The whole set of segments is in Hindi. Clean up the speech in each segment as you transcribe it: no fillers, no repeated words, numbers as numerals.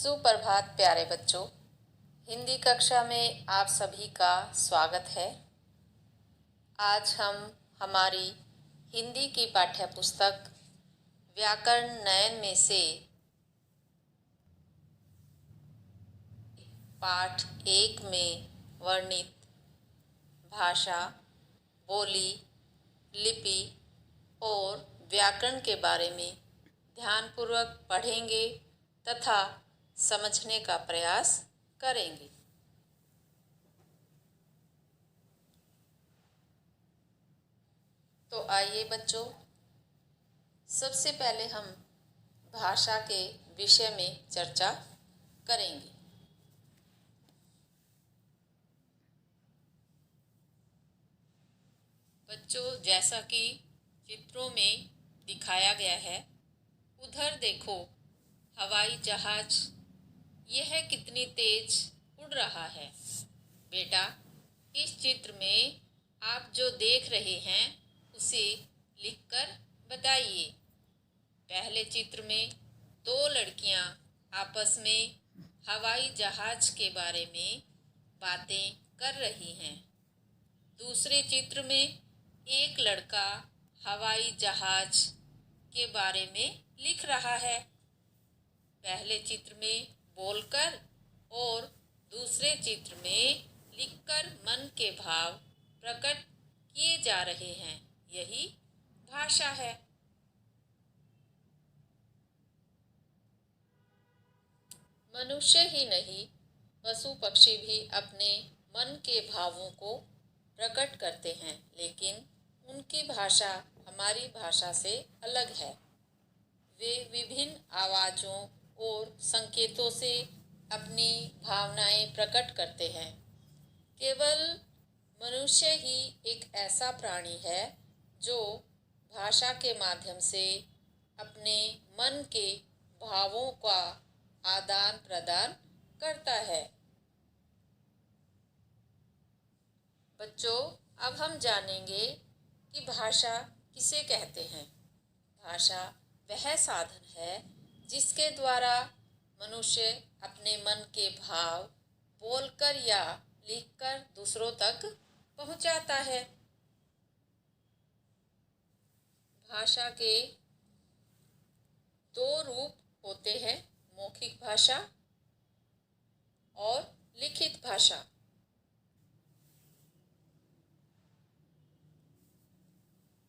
सुप्रभात प्यारे बच्चों। हिंदी कक्षा में आप सभी का स्वागत है। आज हम हमारी हिंदी की पाठ्य पुस्तक व्याकरण नयन में से पाठ 1 में वर्णित भाषा, बोली, लिपि और व्याकरण के बारे में ध्यानपूर्वक पढ़ेंगे तथा समझने का प्रयास करेंगे। तो आइए बच्चों, सबसे पहले हम भाषा के विषय में चर्चा करेंगे। बच्चों, जैसा कि चित्रों में दिखाया गया है, उधर देखो हवाई जहाज, यह कितनी तेज उड़ रहा है। बेटा, इस चित्र में आप जो देख रहे हैं उसे लिखकर बताइए। पहले चित्र में 2 लड़कियां आपस में हवाई जहाज के बारे में बातें कर रही हैं। दूसरे चित्र में एक लड़का हवाई जहाज के बारे में लिख रहा है। पहले चित्र में बोलकर और दूसरे चित्र में लिखकर मन के भाव प्रकट किए जा रहे हैं। यही भाषा है। मनुष्य ही नहीं, पशु पक्षी भी अपने मन के भावों को प्रकट करते हैं, लेकिन उनकी भाषा हमारी भाषा से अलग है। वे विभिन्न आवाज़ों और संकेतों से अपनी भावनाएं प्रकट करते हैं। केवल मनुष्य ही एक ऐसा प्राणी है जो भाषा के माध्यम से अपने मन के भावों का आदान प्रदान करता है। बच्चों, अब हम जानेंगे कि भाषा किसे कहते हैं। भाषा वह साधन है जिसके द्वारा मनुष्य अपने मन के भाव बोलकर या लिखकर दूसरों तक पहुंचाता है। भाषा के 2 रूप होते हैं, मौखिक भाषा और लिखित भाषा।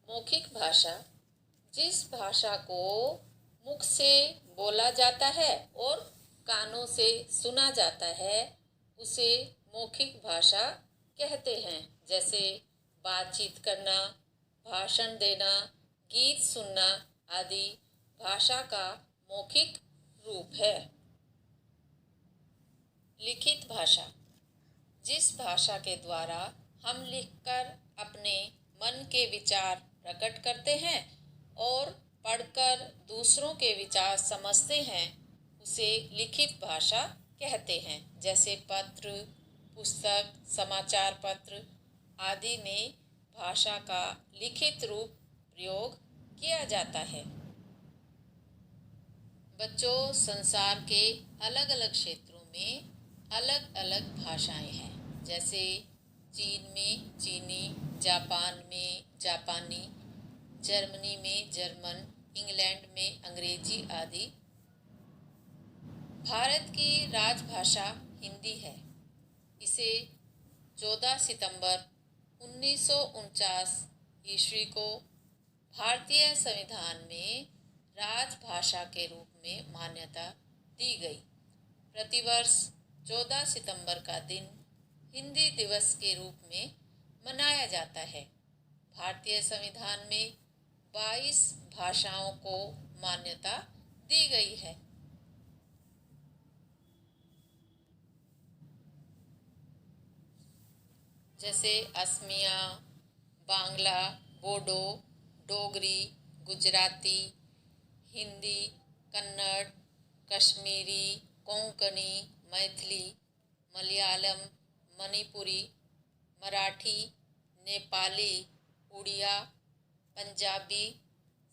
मौखिक भाषा जिस भाषा को मुख से बोला जाता है और कानों से सुना जाता है, उसे मौखिक भाषा कहते हैं। जैसे बातचीत करना, भाषण देना, गीत सुनना आदि भाषा का मौखिक रूप है। लिखित भाषा जिस भाषा के द्वारा हम लिखकर अपने मन के विचार प्रकट करते हैं और पढ़कर दूसरों के विचार समझते हैं, उसे लिखित भाषा कहते हैं। जैसे पत्र, पुस्तक, समाचार पत्र आदि में भाषा का लिखित रूप प्रयोग किया जाता है। बच्चों, संसार के अलग अलग क्षेत्रों में अलग अलग भाषाएं हैं। जैसे चीन में चीनी, जापान में जापानी, जर्मनी में जर्मन, इंग्लैंड में अंग्रेजी आदि। भारत की राजभाषा हिंदी है। इसे 14 सितंबर 1949 ईस्वी को भारतीय संविधान में राजभाषा के रूप में मान्यता दी गई। प्रतिवर्ष 14 सितंबर का दिन हिंदी दिवस के रूप में मनाया जाता है। भारतीय संविधान में 22 भाषाओं को मान्यता दी गई है। जैसे असमिया, बांग्ला, बोडो, डोगरी, गुजराती, हिंदी, कन्नड़, कश्मीरी, कोंकणी, मैथिली, मलयालम, मणिपुरी, मराठी, नेपाली, उड़िया, पंजाबी,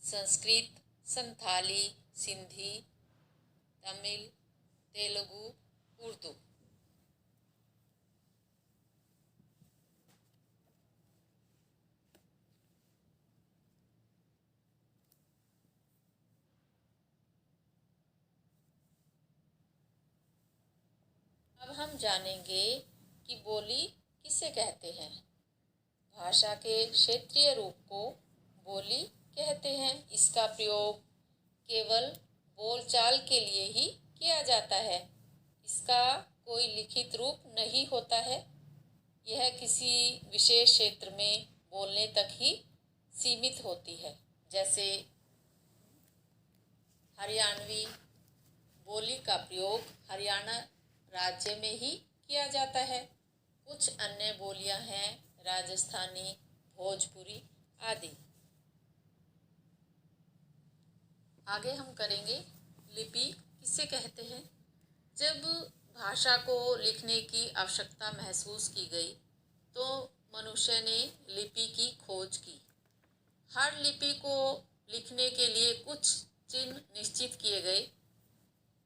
संस्कृत, संथाली, सिंधी, तमिल, तेलुगु, उर्दू। अब हम जानेंगे कि बोली किसे कहते हैं। भाषा के क्षेत्रीय रूप को बोली कहते हैं। इसका प्रयोग केवल बोलचाल के लिए ही किया जाता है। इसका कोई लिखित रूप नहीं होता है। यह किसी विशेष क्षेत्र में बोलने तक ही सीमित होती है। जैसे हरियाणवी बोली का प्रयोग हरियाणा राज्य में ही किया जाता है। कुछ अन्य बोलियां हैं राजस्थानी, भोजपुरी आदि। आगे हम करेंगे लिपि किसे कहते हैं। जब भाषा को लिखने की आवश्यकता महसूस की गई तो मनुष्य ने लिपि की खोज की। हर लिपि को लिखने के लिए कुछ चिन्ह निश्चित किए गए।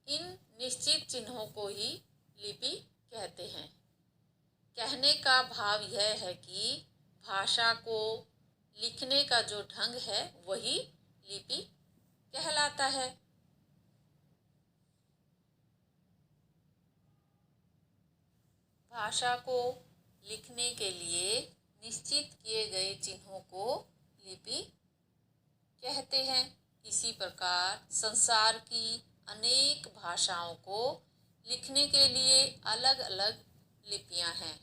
इन निश्चित चिन्हों को ही लिपि कहते हैं। कहने का भाव यह है कि भाषा को लिखने का जो ढंग है वही लिपि कहलाता है। भाषा को लिखने के लिए निश्चित किए गए चिन्हों को लिपि कहते हैं। इसी प्रकार संसार की अनेक भाषाओं को लिखने के लिए अलग अलग लिपियां हैं।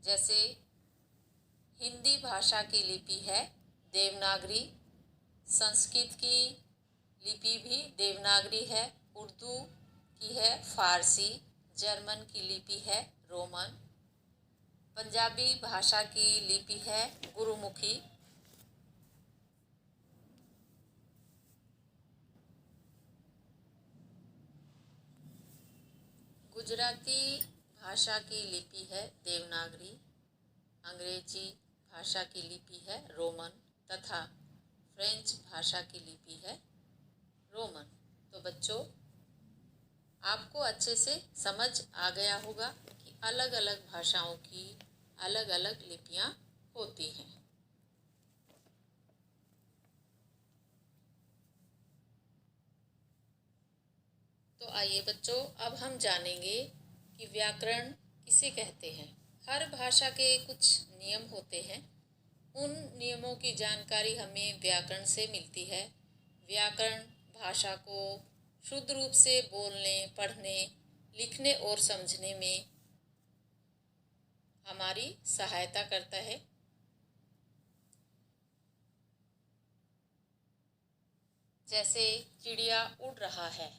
जैसे हिंदी भाषा की लिपि है देवनागरी, संस्कृत की लिपि भी देवनागरी है, उर्दू की है फारसी, जर्मन की लिपि है रोमन, पंजाबी भाषा की लिपि है गुरुमुखी, गुजराती भाषा की लिपि है देवनागरी, अंग्रेजी भाषा की लिपि है रोमन तथा फ्रेंच भाषा की लिपि है रोमन। तो बच्चों, आपको अच्छे से समझ आ गया होगा कि अलग अलग भाषाओं की अलग अलग लिपियां होती हैं। तो आइए बच्चों, अब हम जानेंगे कि व्याकरण किसे कहते हैं। हर भाषा के कुछ नियम होते हैं। उन नियमों की जानकारी हमें व्याकरण से मिलती है। व्याकरण भाषा को शुद्ध रूप से बोलने, पढ़ने, लिखने और समझने में हमारी सहायता करता है। जैसे चिड़िया उड़ रहा है,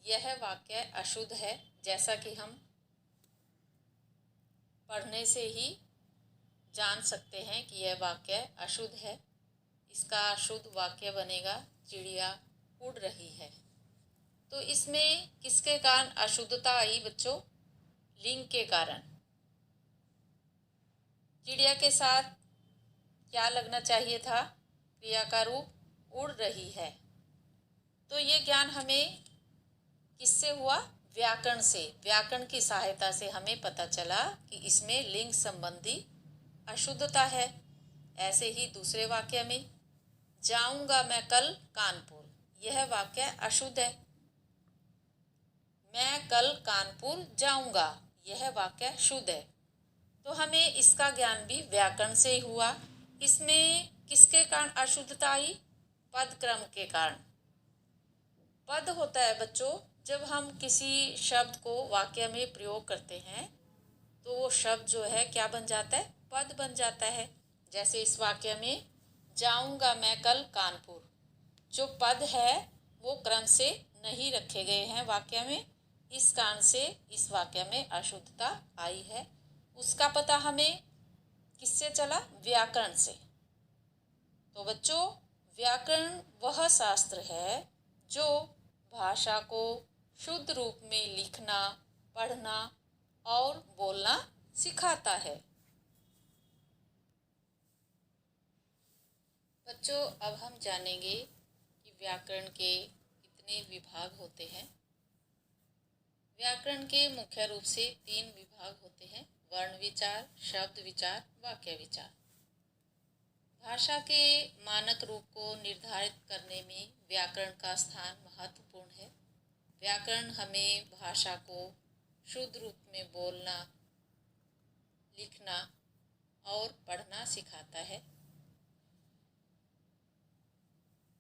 यह वाक्य अशुद्ध है, जैसा कि हम पढ़ने से ही जान सकते हैं कि यह वाक्य अशुद्ध है। इसका शुद्ध वाक्य बनेगा चिड़िया उड़ रही है। तो इसमें किसके कारण अशुद्धता आई बच्चों? लिंग के कारण। चिड़िया के साथ क्या लगना चाहिए था? क्रिया का रूप उड़ रही है। तो ये ज्ञान हमें किससे हुआ? व्याकरण से। व्याकरण की सहायता से हमें पता चला कि इसमें लिंग संबंधी अशुद्धता है। ऐसे ही दूसरे वाक्य में जाऊंगा मैं कल कानपुर, यह वाक्य अशुद्ध है। मैं कल कानपुर जाऊंगा, यह वाक्य शुद्ध है। तो हमें इसका ज्ञान भी व्याकरण से ही हुआ। इसमें किसके कारण अशुद्धता आई? पद क्रम के कारण। पद होता है बच्चों, जब हम किसी शब्द को वाक्य में प्रयोग करते हैं तो वो शब्द जो है क्या बन जाता है? पद बन जाता है। जैसे इस वाक्य में जाऊंगा मैं कल कानपुर, जो पद है वो क्रम से नहीं रखे गए हैं वाक्य में। इस कारण से इस वाक्य में अशुद्धता आई है। उसका पता हमें किससे चला? व्याकरण से। तो बच्चों, व्याकरण वह शास्त्र है जो भाषा को शुद्ध रूप में लिखना, पढ़ना और बोलना सिखाता है। बच्चों, अब हम जानेंगे कि व्याकरण के कितने विभाग होते हैं। व्याकरण के मुख्य रूप से 3 विभाग होते हैं: वर्ण विचार, शब्द विचार, वाक्य विचार। भाषा के मानक रूप को निर्धारित करने में व्याकरण का स्थान महत्वपूर्ण है। व्याकरण हमें भाषा को शुद्ध रूप में बोलना, लिखना और पढ़ना सिखाता है।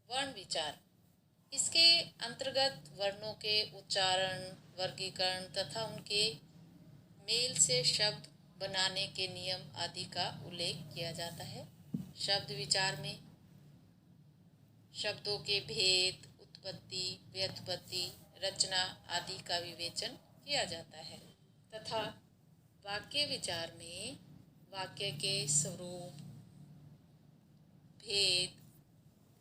वर्ण विचार, इसके अंतर्गत वर्णों के उच्चारण, वर्गीकरण तथा उनके मेल से शब्द बनाने के नियम आदि का उल्लेख किया जाता है। शब्द विचार में शब्दों के भेद, उत्पत्ति, व्युत्पत्ति, रचना आदि का विवेचन किया जाता है तथा वाक्य विचार में वाक्य के स्वरूप, भेद,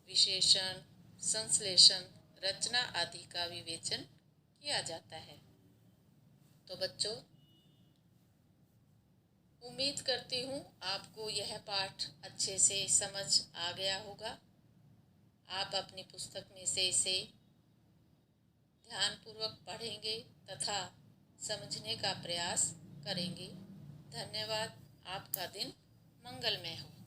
विशेषण, संश्लेषण, रचना आदि का विवेचन किया जाता है। तो बच्चों, उम्मीद करती हूँ आपको यह पाठ अच्छे से समझ आ गया होगा। आप अपनी पुस्तक में से इसे ध्यानपूर्वक पढ़ेंगे तथा समझने का प्रयास करेंगे। धन्यवाद। आपका दिन मंगलमय हो।